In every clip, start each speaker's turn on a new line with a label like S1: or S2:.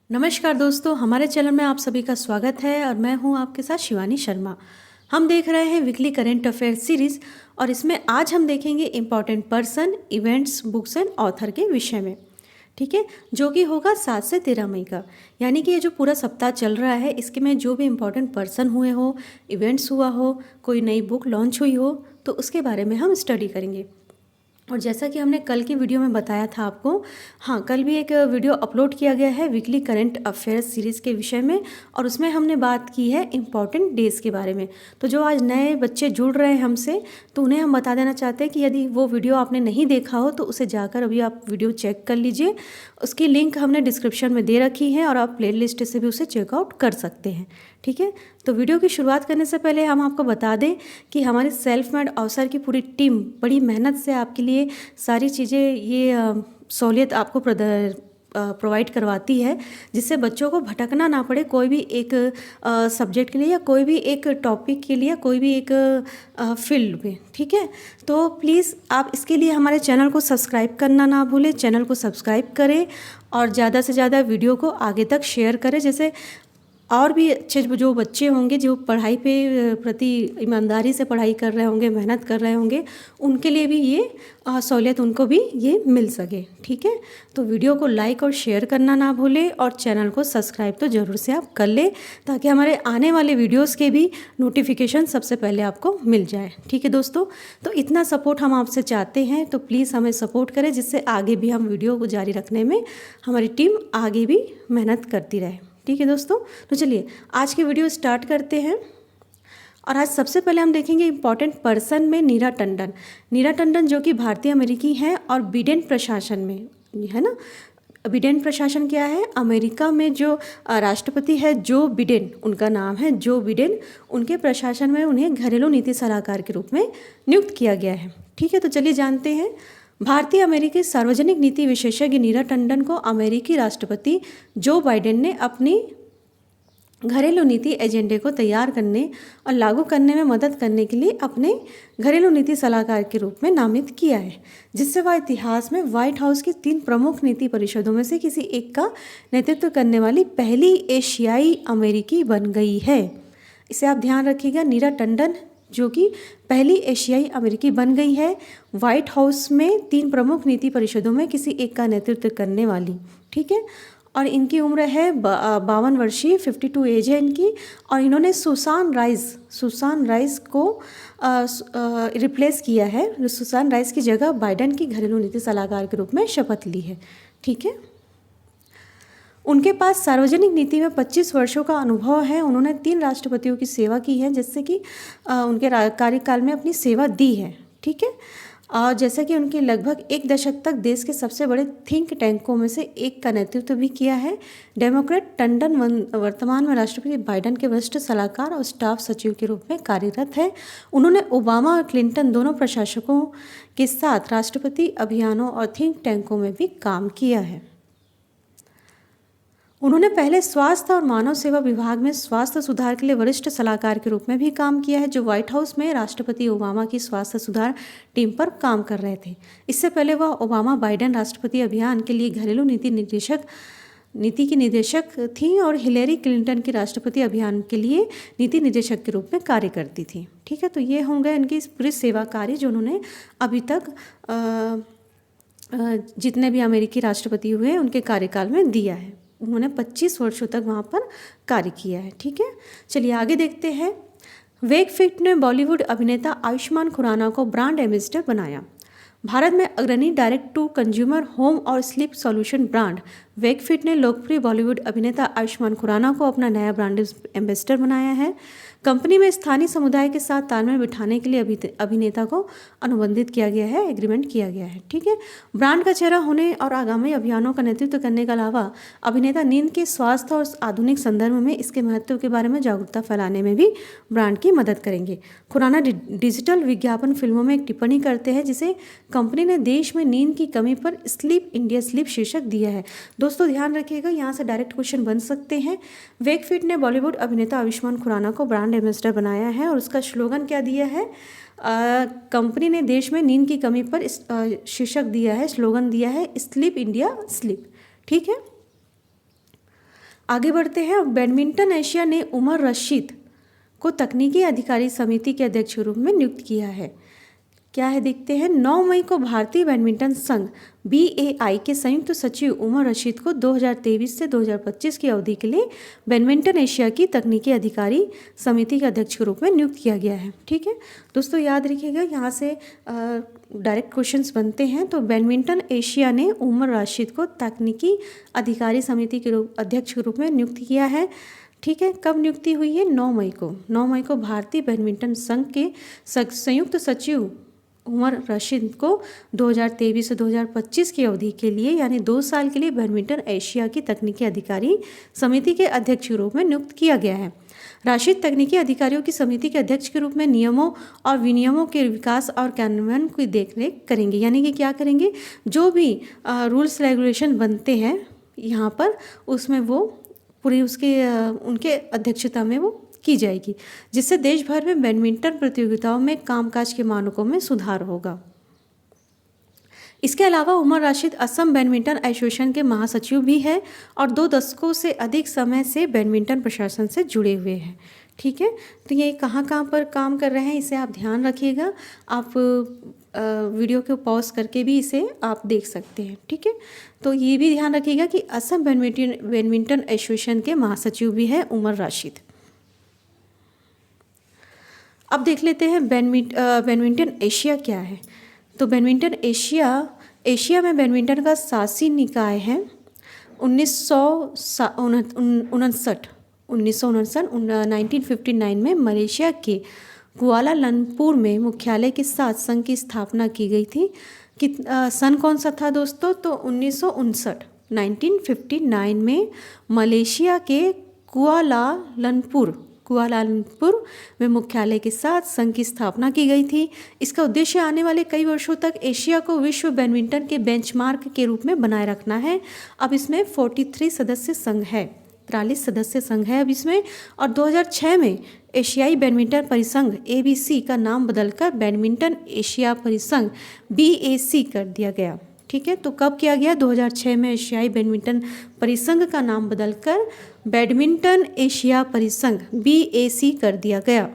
S1: नमस्कार दोस्तों, हमारे चैनल में आप सभी का स्वागत है और मैं हूं आपके साथ शिवानी शर्मा। हम देख रहे हैं वीकली करंट अफेयर सीरीज और इसमें आज हम देखेंगे important person, events, books and author के विषय में। ठीक है, जो कि होगा 7 से 13 मई का। यानी कि ये जो पूरा सप्ताह चल रहा है इसके में जो भी इम्पॉर्टेंट पर्सन हुए हो, इवेंट्स हुआ हो, कोई नई बुक लॉन्च हुई हो, तो उसके बारे में हम स्टडी करेंगे। और जैसा कि हमने कल की वीडियो में बताया था आपको, हाँ, कल भी एक वीडियो अपलोड किया गया है वीकली करंट अफेयर्स सीरीज़ के विषय में और उसमें हमने बात की है इम्पॉर्टेंट डेज़ के बारे में। तो जो आज नए बच्चे जुड़ रहे हैं हमसे, तो उन्हें हम बता देना चाहते हैं कि यदि वो वीडियो आपने नहीं देखा हो तो उसे जाकर अभी आप वीडियो चेक कर लीजिए। उसकी लिंक हमने डिस्क्रिप्शन में दे रखी है और आप प्ले लिस्ट से भी उसे चेकआउट कर सकते हैं। ठीक है, तो वीडियो की शुरुआत करने से पहले हम आपको बता दें कि हमारी सेल्फ मेड अवसर की पूरी टीम बड़ी मेहनत से आपके लिए सारी चीज़ें ये सहूलियत आपको प्रोवाइड करवाती है, जिससे बच्चों को भटकना ना पड़े कोई भी एक सब्जेक्ट के लिए या कोई भी एक टॉपिक के लिए, कोई भी एक फील्ड में। ठीक है, तो प्लीज़ आप इसके लिए हमारे चैनल को सब्सक्राइब करना ना भूलें। चैनल को सब्सक्राइब करें और ज़्यादा से ज़्यादा वीडियो को आगे तक शेयर करें, जैसे और भी अच्छे जो बच्चे होंगे जो पढ़ाई पे प्रति ईमानदारी से पढ़ाई कर रहे होंगे, मेहनत कर रहे होंगे, उनके लिए भी ये सहूलियत उनको भी ये मिल सके। ठीक है, तो वीडियो को लाइक और शेयर करना ना भूलें और चैनल को सब्सक्राइब तो ज़रूर से आप कर लें, ताकि हमारे आने वाले वीडियोस के भी नोटिफिकेशन सबसे पहले आपको मिल जाए। ठीक है दोस्तों, तो इतना सपोर्ट हम आपसे चाहते हैं, तो प्लीज़ हमें सपोर्ट करें, जिससे आगे भी हम वीडियो को जारी रखने में हमारी टीम आगे भी मेहनत करती रहे। ठीक है दोस्तों, तो चलिए आज की वीडियो स्टार्ट करते हैं। और आज सबसे पहले हम देखेंगे इम्पॉर्टेंट पर्सन में नीरा टंडन। नीरा टंडन जो कि भारतीय अमेरिकी हैं और बिडेन प्रशासन में है ना। बिडेन प्रशासन क्या है? अमेरिका में जो राष्ट्रपति है जो बिडेन, उनका नाम है जो बिडेन, उनके प्रशासन में उन्हें घरेलू नीति सलाहकार के रूप में नियुक्त किया गया है। ठीक है, तो चलिए जानते हैं। भारतीय अमेरिकी सार्वजनिक नीति विशेषज्ञ नीरा टंडन को अमेरिकी राष्ट्रपति जो बाइडेन ने अपनी घरेलू नीति एजेंडे को तैयार करने और लागू करने में मदद करने के लिए अपने घरेलू नीति सलाहकार के रूप में नामित किया है, जिससे वह इतिहास में व्हाइट हाउस की 3 प्रमुख नीति परिषदों में से किसी एक का नेतृत्व करने वाली पहली एशियाई अमेरिकी बन गई है। इसे आप ध्यान रखिएगा, नीरा टंडन जो कि पहली एशियाई अमेरिकी बन गई है व्हाइट हाउस में 3 प्रमुख नीति परिषदों में किसी एक का नेतृत्व करने वाली। ठीक है, और इनकी उम्र है 52 वर्षीय, 52 एज है इनकी। और इन्होंने सुसान राइस को रिप्लेस किया है। सुसान राइस की जगह बाइडेन की घरेलू नीति सलाहकार के रूप में शपथ ली है। ठीक है, उनके पास सार्वजनिक नीति में 25 वर्षों का अनुभव है। उन्होंने 3 राष्ट्रपतियों की सेवा की है, जिससे कि उनके कार्यकाल में अपनी सेवा दी है। ठीक है, और जैसा कि उनके लगभग 1 दशक तक देश के सबसे बड़े थिंक टैंकों में से एक का नेतृत्व भी किया है। डेमोक्रेट टंडन वर्तमान में राष्ट्रपति बाइडेन के वरिष्ठ सलाहकार और स्टाफ सचिव के रूप में कार्यरत है। उन्होंने ओबामा और क्लिंटन दोनों प्रशासकों के साथ राष्ट्रपति अभियानों और थिंक टैंकों में भी काम किया है। उन्होंने पहले स्वास्थ्य और मानव सेवा विभाग में स्वास्थ्य सुधार के लिए वरिष्ठ सलाहकार के रूप में भी काम किया है, जो व्हाइट हाउस में राष्ट्रपति ओबामा की स्वास्थ्य सुधार टीम पर काम कर रहे थे। इससे पहले वह ओबामा बाइडेन राष्ट्रपति अभियान के लिए घरेलू नीति की निदेशक थी और हिलेरी क्लिंटन की राष्ट्रपति अभियान के लिए नीति निदेशक के रूप में कार्य करती थी। ठीक है, तो ये होंगे इनकी पूरी सेवा कार्य जो उन्होंने अभी तक जितने भी अमेरिकी राष्ट्रपति हुए हैं उनके कार्यकाल में दिया है। उन्होंने 25 वर्षों तक वहाँ पर कार्य किया है। ठीक है, चलिए आगे देखते हैं। वेकफिट ने बॉलीवुड अभिनेता आयुष्मान खुराना को ब्रांड एम्बेसडर बनाया। भारत में अग्रणी डायरेक्ट टू कंज्यूमर होम और स्लीप सॉल्यूशन ब्रांड वेकफिट ने लोकप्रिय बॉलीवुड अभिनेता आयुष्मान खुराना को अपना नया ब्रांड एम्बेसडर बनाया है। कंपनी में स्थानीय समुदाय के साथ तालमेल बिठाने के लिए अभिनेता को अनुबंधित किया गया है, एग्रीमेंट किया गया है। ठीक है, ब्रांड का चेहरा होने और आगामी अभियानों का नेतृत्व करने के अलावा अभिनेता नींद के स्वास्थ्य और आधुनिक संदर्भ में इसके महत्व के बारे में जागरूकता फैलाने में भी ब्रांड की मदद करेंगे। खुराना डिजिटल विज्ञापन फिल्मों में एक टिप्पणी करते हैं, जिसे कंपनी ने देश में नींद की कमी पर स्लीप इंडिया स्लीप शीर्षक दिया है। दोस्तों ध्यान रखिएगा, यहाँ से डायरेक्ट क्वेश्चन बन सकते हैं। वेकफिट ने बॉलीवुड अभिनेता आयुष्मान खुराना को ब्रांड एम्बेसडर बनाया है और उसका स्लोगन क्या दिया है? कंपनी ने देश में नींद की कमी पर शीर्षक दिया है, स्लोगन दिया है स्लीप इंडिया स्लीप। ठीक है, आगे बढ़ते हैं। बैडमिंटन एशिया ने उमर रशीद को तकनीकी अधिकारी समिति के अध्यक्ष के रूप में नियुक्त किया है। क्या है देखते हैं। 9 मई को भारतीय बैडमिंटन संघ BAI के संयुक्त सचिव उमर रशीद को 2023 से 2025 की अवधि के लिए बैडमिंटन एशिया की तकनीकी अधिकारी समिति के अध्यक्ष के रूप में नियुक्त किया गया है। ठीक है दोस्तों, याद रखिएगा, यहाँ से डायरेक्ट क्वेश्चंस बनते हैं। तो बैडमिंटन एशिया ने उमर रशीद को तकनीकी अधिकारी समिति के अध्यक्ष के रूप में नियुक्त किया है। ठीक है, कब नियुक्ति हुई है? 9 मई को। 9 मई को भारतीय बैडमिंटन संघ के संयुक्त सचिव उमर रशीद को 2023 से 2025 की अवधि के लिए यानी 2 साल के लिए बैडमिंटन एशिया की तकनीकी अधिकारी समिति के अध्यक्ष के रूप में नियुक्त किया गया है। राशिद तकनीकी अधिकारियों की समिति के अध्यक्ष के रूप में नियमों और विनियमों के विकास और कार्यान्वयन की देखरेख करेंगे। यानी कि क्या करेंगे, जो भी रूल्स रेगुलेशन बनते हैं यहाँ पर, उसमें वो पूरी उनके अध्यक्षता में वो की जाएगी, जिससे देश भर में बैडमिंटन प्रतियोगिताओं में कामकाज के मानकों में सुधार होगा। इसके अलावा उमर रशीद असम बैडमिंटन एसोसिएशन के महासचिव भी हैं और 2 दशकों से अधिक समय से बैडमिंटन प्रशासन से जुड़े हुए हैं। ठीक है, तो ये कहाँ पर काम कर रहे हैं, इसे आप ध्यान रखिएगा। आप वीडियो को पॉज करके भी इसे आप देख सकते हैं। ठीक है, तो ये भी ध्यान रखिएगा कि असम बैडमिंटन एसोसिएशन के महासचिव भी हैं उमर रशीद। अब देख लेते हैं बैडमिंटन एशिया क्या है। तो बैडमिंटन एशिया में बैडमिंटन का शासी निकाय है। 1959 में मलेशिया के कुआलालंपुर में मुख्यालय के साथ संघ की स्थापना की गई थी। सन कौन सा था दोस्तों? तो 1959 में मलेशिया के कुआलालंपुर में मुख्यालय के साथ संघ की स्थापना की गई थी। इसका उद्देश्य आने वाले कई वर्षों तक एशिया को विश्व बैडमिंटन के बेंचमार्क के रूप में बनाए रखना है। अब इसमें 43 सदस्य संघ है, 43 सदस्य संघ है अब इसमें। और 2006 में एशियाई बैडमिंटन परिसंघ ABC का नाम बदलकर बैडमिंटन एशिया परिसंघ BAC कर दिया गया। ठीक है, तो कब किया गया? 2006 में एशियाई बैडमिंटन परिसंघ का नाम बदलकर बैडमिंटन एशिया परिसंघ BAC कर दिया गया।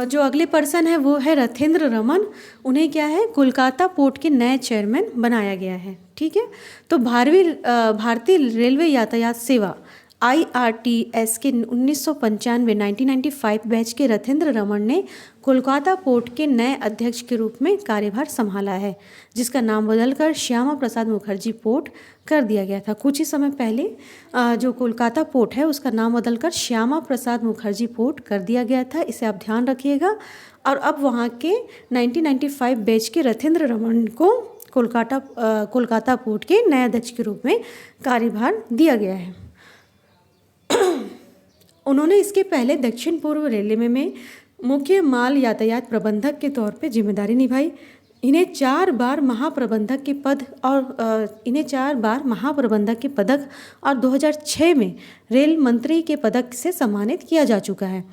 S1: जो अगले पर्सन है वो है रथेंद्र रमन। उन्हें क्या है, कोलकाता पोर्ट के नए चेयरमैन बनाया गया है। ठीक है, तो भारतीय रेलवे यातायात सेवा IRTS के 1995 बैच के रथेंद्र रमन ने कोलकाता पोर्ट के नए अध्यक्ष के रूप में कार्यभार संभाला है, जिसका नाम बदलकर श्यामा प्रसाद मुखर्जी पोर्ट कर दिया गया था। कुछ ही समय पहले जो कोलकाता पोर्ट है उसका नाम बदलकर श्यामा प्रसाद मुखर्जी पोर्ट कर दिया गया था, इसे आप ध्यान रखिएगा। और अब वहाँ के 1995 बैच के रथेंद्र रमन को कोलकाता पोर्ट के नए अध्यक्ष के रूप में कार्यभार दिया गया है। उन्होंने इसके पहले दक्षिण पूर्व रेलवे में मुख्य माल यातायात प्रबंधक के तौर पे जिम्मेदारी निभाई। इन्हें 4 बार महाप्रबंधक के पदक और 2006 में रेल मंत्री के पदक से सम्मानित किया जा चुका है।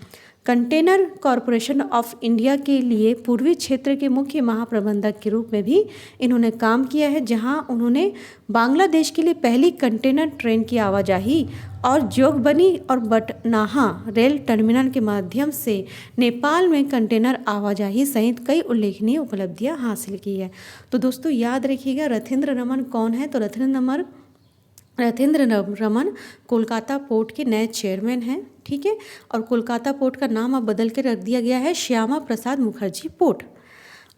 S1: कंटेनर कॉरपोरेशन ऑफ इंडिया के लिए पूर्वी क्षेत्र के मुख्य महाप्रबंधक के रूप में भी इन्होंने काम किया है, जहां उन्होंने बांग्लादेश के लिए पहली कंटेनर ट्रेन की आवाजाही और जोगबनी और बटनाहा रेल टर्मिनल के माध्यम से नेपाल में कंटेनर आवाजाही सहित कई उल्लेखनीय उपलब्धियां हासिल की है। तो दोस्तों याद रखिएगा, रथेंद्र रमन कौन है? तो रथेंद्र रमन कोलकाता पोर्ट के नए चेयरमैन हैं। ठीक है, और कोलकाता पोर्ट का नाम अब बदल के रख दिया गया है श्यामा प्रसाद मुखर्जी पोर्ट।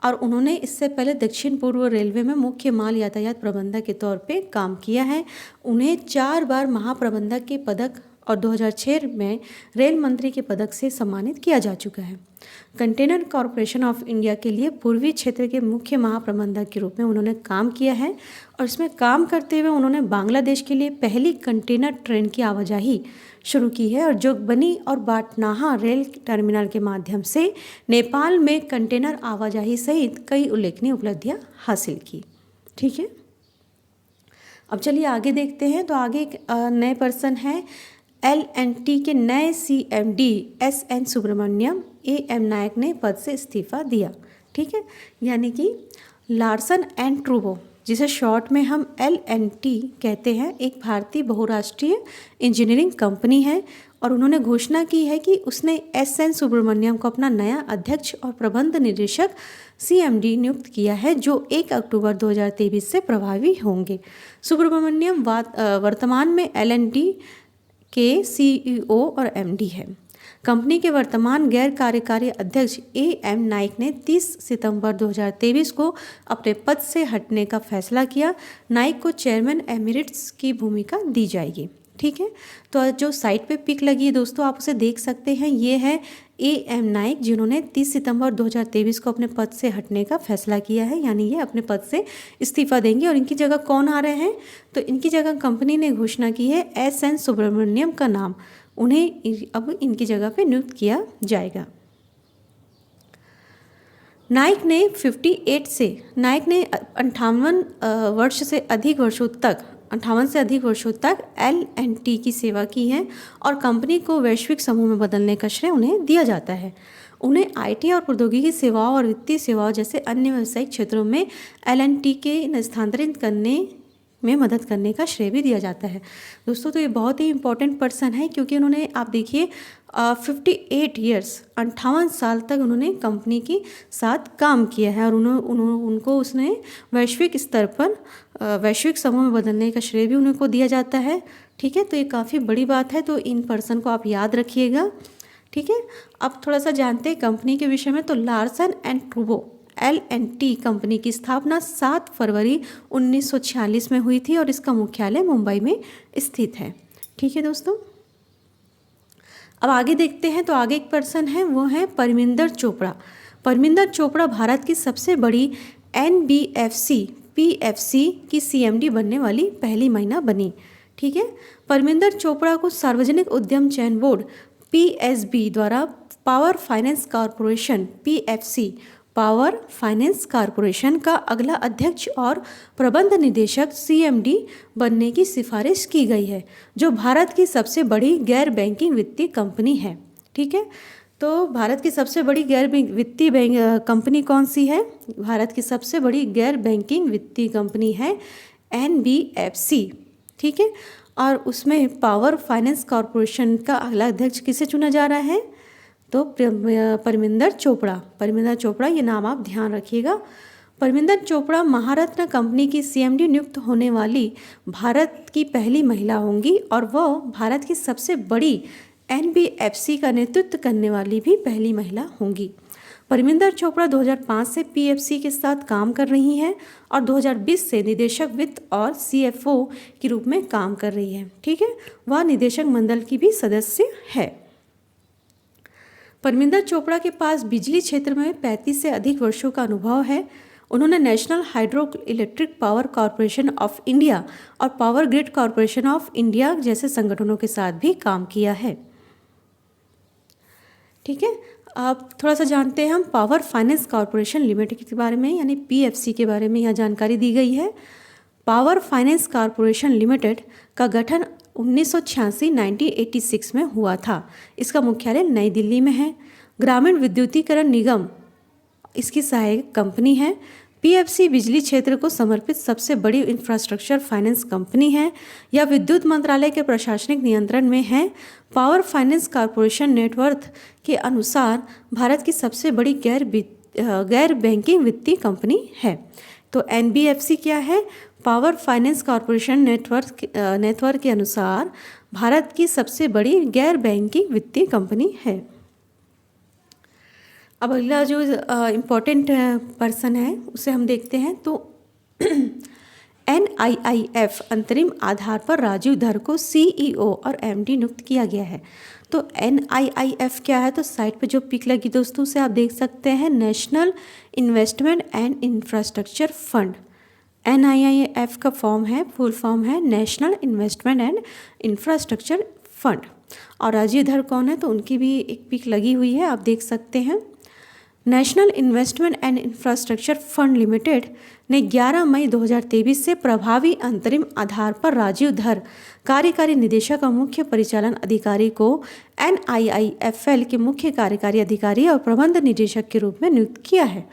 S1: और उन्होंने इससे पहले दक्षिण पूर्व रेलवे में मुख्य माल यातायात प्रबंधक के तौर पे काम किया है। उन्हें 4 बार महाप्रबंधक के पदक और 2006 में रेल मंत्री के पदक से सम्मानित किया जा चुका है। कंटेनर कॉरपोरेशन ऑफ इंडिया के लिए पूर्वी क्षेत्र के मुख्य महाप्रबंधक के रूप में उन्होंने काम किया है और इसमें काम करते हुए उन्होंने बांग्लादेश के लिए पहली कंटेनर ट्रेन की आवाजाही शुरू की है और जोगबनी और बाटनाहा रेल टर्मिनल के माध्यम से नेपाल में कंटेनर आवाजाही सहित कई उल्लेखनीय उपलब्धियां हासिल की। ठीक है, अब चलिए आगे देखते हैं। तो आगे एक नए पर्सन हैं L&T के नए CMD SN सुब्रमण्यम AM नायक ने पद से इस्तीफा दिया। ठीक है, यानी कि लार्सन एंड टूब्रो जिसे शॉर्ट में हम LNT कहते हैं, एक भारतीय बहुराष्ट्रीय इंजीनियरिंग कंपनी है और उन्होंने घोषणा की है कि उसने SN सुब्रमण्यम को अपना नया अध्यक्ष और प्रबंध निदेशक CMD नियुक्त किया है, जो 1 अक्टूबर 2023 से प्रभावी होंगे। सुब्रमण्यम वर्तमान में LNT के CEO और MD है। कंपनी के वर्तमान गैर कार्यकारी अध्यक्ष AM नाइक ने 30 सितंबर 2023 को अपने पद से हटने का फैसला किया। नाइक को चेयरमैन एमिरेट्स की भूमिका दी जाएगी। ठीक है, तो जो साइट पे पिक लगी है दोस्तों, आप उसे देख सकते हैं। ये है AM नाइक, जिन्होंने 30 सितंबर 2023 को अपने पद से हटने का फैसला किया है, यानी ये अपने पद से इस्तीफा देंगे। और इनकी जगह कौन आ रहे हैं, तो इनकी जगह कंपनी ने घोषणा की है SN सुब्रमण्यम का नाम, उन्हें अब इनकी जगह पे नियुक्त किया जाएगा। नाइक ने 58 से 58 वर्ष से अधिक वर्षों तक 58 से अधिक वर्षों तक LNT की सेवा की है और कंपनी को वैश्विक समूह में बदलने का श्रेय उन्हें दिया जाता है। उन्हें IT और प्रौद्योगिकी सेवाओं और वित्तीय सेवाओं जैसे अन्य व्यावसायिक क्षेत्रों में LNT के स्थानांतरित करने में मदद करने का श्रेय भी दिया जाता है। दोस्तों, तो ये बहुत ही इंपॉर्टेंट पर्सन है, क्योंकि उन्होंने, आप देखिए, 58 ईयर्स 58 साल तक उन्होंने कंपनी के साथ काम किया है और उनको उसने वैश्विक स्तर पर वैश्विक समूह में बदलने का श्रेय भी उनको दिया जाता है। ठीक है, तो ये काफ़ी बड़ी बात है, तो इन पर्सन को आप याद रखिएगा। ठीक है, अब थोड़ा सा जानते हैं कंपनी के विषय में। तो Larsen and Toubro LNT company की स्थापना 7 फरवरी 1946 में हुई थी और इसका मुख्यालय मुंबई में स्थित है। ठीक है दोस्तों, अब आगे देखते हैं। तो आगे एक पर्सन है, वो है परमिंदर चोपड़ा। परमिंदर चोपड़ा भारत की सबसे बड़ी NBFC PFC की CMD बनने वाली पहली महिला बनी। ठीक है, परमिंदर चोपड़ा को सार्वजनिक उद्यम चयन बोर्ड PSB द्वारा power finance corporation PFC power finance corporation का अगला अध्यक्ष और प्रबंध निदेशक CMD बनने की सिफारिश की गई है, जो भारत की सबसे बड़ी गैर बैंकिंग वित्तीय कंपनी है। ठीक है, तो भारत की सबसे बड़ी गैर वित्तीय कंपनी कौन सी है? भारत की सबसे बड़ी गैर बैंकिंग वित्तीय कंपनी है NBFC। ठीक है, और उसमें पावर फाइनेंस कॉरपोरेशन का अगला अध्यक्ष किसे चुना जा रहा है? तो परमिंदर चोपड़ा, ये नाम आप ध्यान रखिएगा। परमिंदर चोपड़ा महारत्न कंपनी की CMD नियुक्त होने वाली भारत की पहली महिला होंगी और वह भारत की सबसे बड़ी NBFC का नेतृत्व करने वाली भी पहली महिला होंगी। परमिंदर चोपड़ा 2005 से PFC के साथ काम कर रही हैं और 2020 से निदेशक वित्त और CFO के रूप में काम कर रही है। ठीक है, वह निदेशक मंडल की भी सदस्य है। परमिंदर चोपड़ा के पास बिजली क्षेत्र में 35 से अधिक वर्षों का अनुभव है। उन्होंने national hydro electric power corporation of India और power grid corporation of India जैसे संगठनों के साथ भी काम किया है। ठीक है, अब थोड़ा सा जानते हैं हम पावर फाइनेंस कॉरपोरेशन लिमिटेड के बारे में, यानी PFC के बारे में यहाँ जानकारी दी गई है। पावर फाइनेंस कॉरपोरेशन लिमिटेड का गठन 1986 में हुआ था। इसका मुख्यालय नई दिल्ली में है। ग्रामीण विद्युतीकरण निगम इसकी सहायक कंपनी है। PFC बिजली क्षेत्र को समर्पित सबसे बड़ी इंफ्रास्ट्रक्चर फाइनेंस कंपनी है। यह विद्युत मंत्रालय के प्रशासनिक नियंत्रण में है। पावर फाइनेंस कॉरपोरेशन नेटवर्थ के अनुसार भारत की सबसे बड़ी गैर बैंकिंग वित्तीय कंपनी है। तो NBFC क्या है? पावर फाइनेंस कॉरपोरेशन नेटवर्क के अनुसार भारत की सबसे बड़ी गैर बैंकिंग वित्तीय कंपनी है। अब अगला जो इम्पोर्टेंट पर्सन है उसे हम देखते हैं। तो NIIF अंतरिम आधार पर राजीव धर को CEO और MD नियुक्त किया गया है। तो NIIF क्या है? तो साइट पे जो पिक लगी दोस्तों उसे आप देख सकते हैं। National investment and infrastructure fund. NIIF का फुल फॉर्म है national investment and infrastructure fund. और राजीव धर कौन है? तो उनकी भी एक पिक लगी हुई है, आप देख सकते हैं। National investment and infrastructure fund limited ने 11 मई 2023 से प्रभावी अंतरिम आधार पर राजीव धर कार्यकारी निदेशक और मुख्य परिचालन अधिकारी को NIIFL के मुख्य कार्यकारी अधिकारी और प्रबंध निदेशक के रूप में नियुक्त किया है।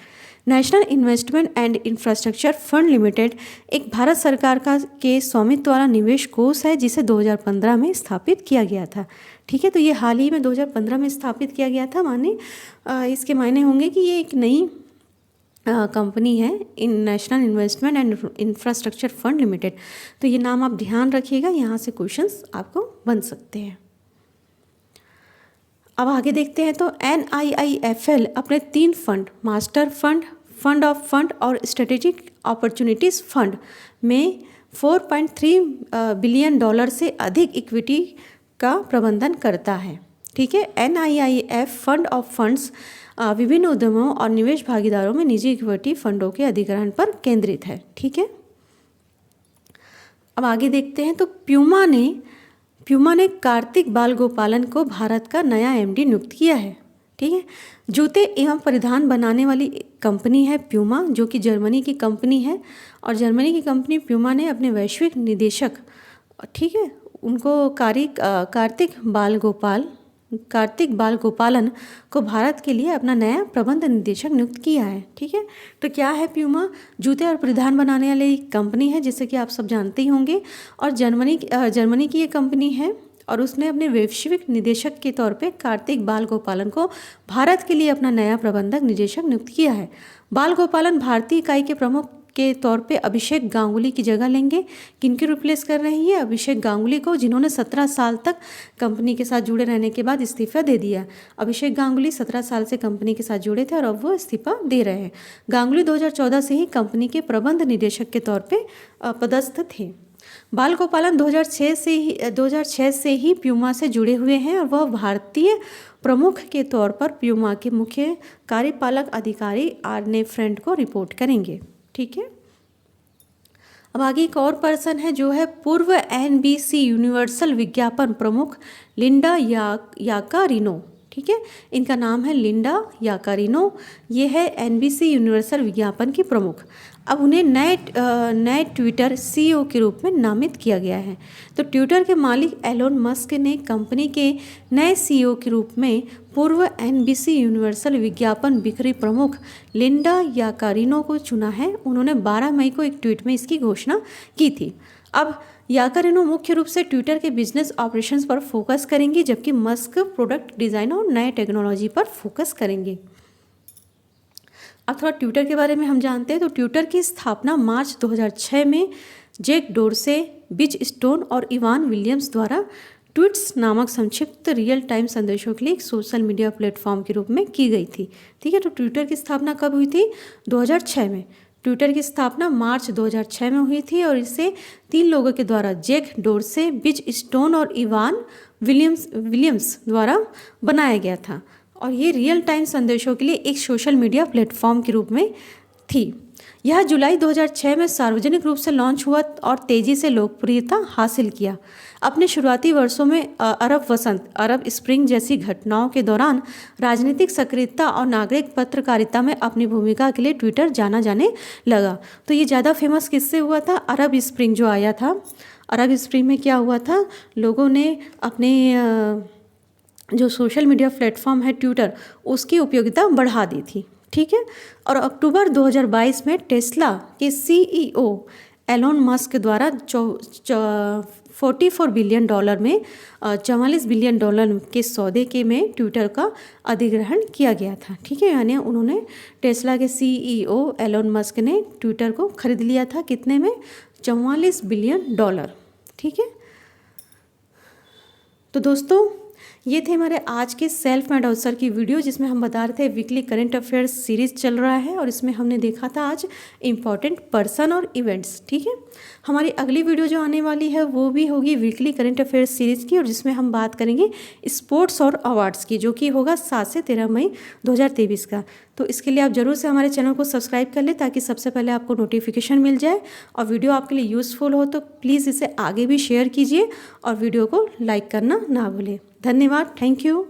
S1: National investment and infrastructure fund limited एक भारत सरकार का के स्वामित्व वाला निवेश कोष है जिसे 2015 में स्थापित किया गया था। ठीक है, तो ये हाल ही में 2015 में स्थापित किया गया था। माने इसके मायने होंगे कि ये एक नई कंपनी है इन national investment and infrastructure fund limited. तो ये नाम आप ध्यान रखिएगा, यहाँ से क्वेश्चंस आपको बन सकते हैं। अब आगे देखते हैं तो NIIFL अपने 3 fund, master fund, fund of fund और स्ट्रेटेजिक अपॉर्चुनिटीज़ फंड में $4.3 बिलियन से अधिक इक्विटी का प्रबंधन करता है। ठीक है, NIIF फंड ऑफ फंड्स विभिन्न उद्यमों और निवेश भागीदारों में निजी इक्विटी फंडों के अधिग्रहण पर केंद्रित है। ठीक है, अब आगे देखते हैं तो प्यूमा ने कार्तिक बालगोपालन को भारत का नया MD नियुक्त किया है। ठीक है, जूते एवं परिधान बनाने वाली कंपनी है प्यूमा, जो कि जर्मनी की कंपनी है। और जर्मनी की कंपनी प्यूमा ने अपने वैश्विक निदेशक, ठीक है, उनको कार्तिक बालगोपालन को भारत के लिए अपना नया प्रबंध निदेशक नियुक्त किया है। ठीक है, तो क्या है प्यूमा? जूते और परिधान बनाने वाली कंपनी है, जैसे कि आप सब जानते ही होंगे। और जर्मनी की ये कंपनी है और उसने अपने वैश्विक निदेशक के तौर पे कार्तिक बालगोपालन को भारत के लिए अपना नया प्रबंधक निदेशक नियुक्त किया है। बालगोपालन भारतीय इकाई के प्रमुख के तौर पे अभिषेक गांगुली की जगह लेंगे। किनकी रिप्लेस कर रही है? अभिषेक गांगुली को, जिन्होंने 17 साल तक कंपनी के साथ जुड़े रहने के बाद इस्तीफा दे दिया। अभिषेक गांगुली 17 साल से कंपनी के साथ जुड़े थे और अब वो इस्तीफा दे रहे हैं। गांगुली 2014 से ही कंपनी के प्रबंध निदेशक के तौर पे पदस्थ थे। बालगोपालन 2006 से ही प्यूमा से जुड़े हुए हैं और वह भारतीय प्रमुख के तौर पर प्यूमा के मुख्य कार्यपालक अधिकारी आर्ने फ्रेंड को रिपोर्ट करेंगे। ठीक है, अब आगे एक और पर्सन है जो है पूर्व NBC यूनिवर्सल विज्ञापन प्रमुख लिंडा याकारिनो। ठीक है, इनका नाम है लिंडा याकारिनो। ये है NBC यूनिवर्सल विज्ञापन की प्रमुख। अब उन्हें नए ट्विटर CEO के रूप में नामित किया गया है। तो ट्विटर के मालिक एलोन मस्क ने कंपनी के नए CEO के रूप में पूर्व NBC यूनिवर्सल विज्ञापन बिक्री प्रमुख लिंडा याकारिनो को चुना है। उन्होंने 12 मई को एक ट्वीट में इसकी घोषणा की थी। अब याकारिनो मुख्य रूप से ट्विटर के बिजनेस ऑपरेशंस पर फोकस करेंगी, जबकि मस्क प्रोडक्ट डिज़ाइन और नए टेक्नोलॉजी पर फोकस करेंगे। अब थोड़ा ट्विटर के बारे में हम जानते हैं। तो ट्विटर की स्थापना मार्च 2006 में जैक डोरसे, बिज स्टोन और इवान विलियम्स द्वारा ट्वीट्स नामक संक्षिप्त रियल टाइम संदेशों के लिए एक सोशल मीडिया प्लेटफॉर्म के रूप में की गई थी। ठीक है, तो ट्विटर की स्थापना कब हुई थी? 2006 में। ट्विटर की स्थापना मार्च 2006 में हुई थी और इसे 3 लोगों के द्वारा, जैक डोरसे, बिज स्टोन और इवान विलियम्स द्वारा बनाया गया था। और ये रियल टाइम संदेशों के लिए एक सोशल मीडिया प्लेटफॉर्म के रूप में थी। यह जुलाई 2006 में सार्वजनिक रूप से लॉन्च हुआ और तेज़ी से लोकप्रियता हासिल किया। अपने शुरुआती वर्षों में अरब वसंत, अरब स्प्रिंग जैसी घटनाओं के दौरान राजनीतिक सक्रियता और नागरिक पत्रकारिता में अपनी भूमिका के लिए ट्विटर जाना जाने लगा। तो ये ज़्यादा फेमस किससे हुआ था? अरब स्प्रिंग जो आया था। अरब स्प्रिंग में क्या हुआ था? लोगों ने अपने जो सोशल मीडिया प्लेटफॉर्म है ट्विटर, उसकी उपयोगिता बढ़ा दी थी। ठीक है, और अक्टूबर 2022 में टेस्ला के CEO एलोन मस्क द्वारा 44 बिलियन डॉलर में 44 बिलियन डॉलर के सौदे के में ट्विटर का अधिग्रहण किया गया था। ठीक है, यानी उन्होंने टेस्ला के CEO एलोन मस्क ने ट्विटर को खरीद लिया था। कितने में? 44 बिलियन डॉलर। ठीक है, तो दोस्तों ये थे हमारे आज के सेल्फ मेड ऑफिसर की वीडियो, जिसमें हम बता रहे थे वीकली करंट अफेयर्स सीरीज़ चल रहा है और इसमें हमने देखा था आज इम्पॉर्टेंट पर्सन और इवेंट्स। ठीक है, हमारी अगली वीडियो जो आने वाली है वो भी होगी वीकली करंट अफेयर्स सीरीज़ की, और जिसमें हम बात करेंगे स्पोर्ट्स और अवार्ड्स की, जो कि होगा 7 से 13 मई 2023 का। तो इसके लिए आप ज़रूर से हमारे चैनल को सब्सक्राइब कर लें ताकि सबसे पहले आपको नोटिफिकेशन मिल जाए। और वीडियो आपके लिए यूज़फुल हो तो प्लीज़ इसे आगे भी शेयर कीजिए और वीडियो को लाइक करना ना भूलें। धन्यवाद, थैंक यू।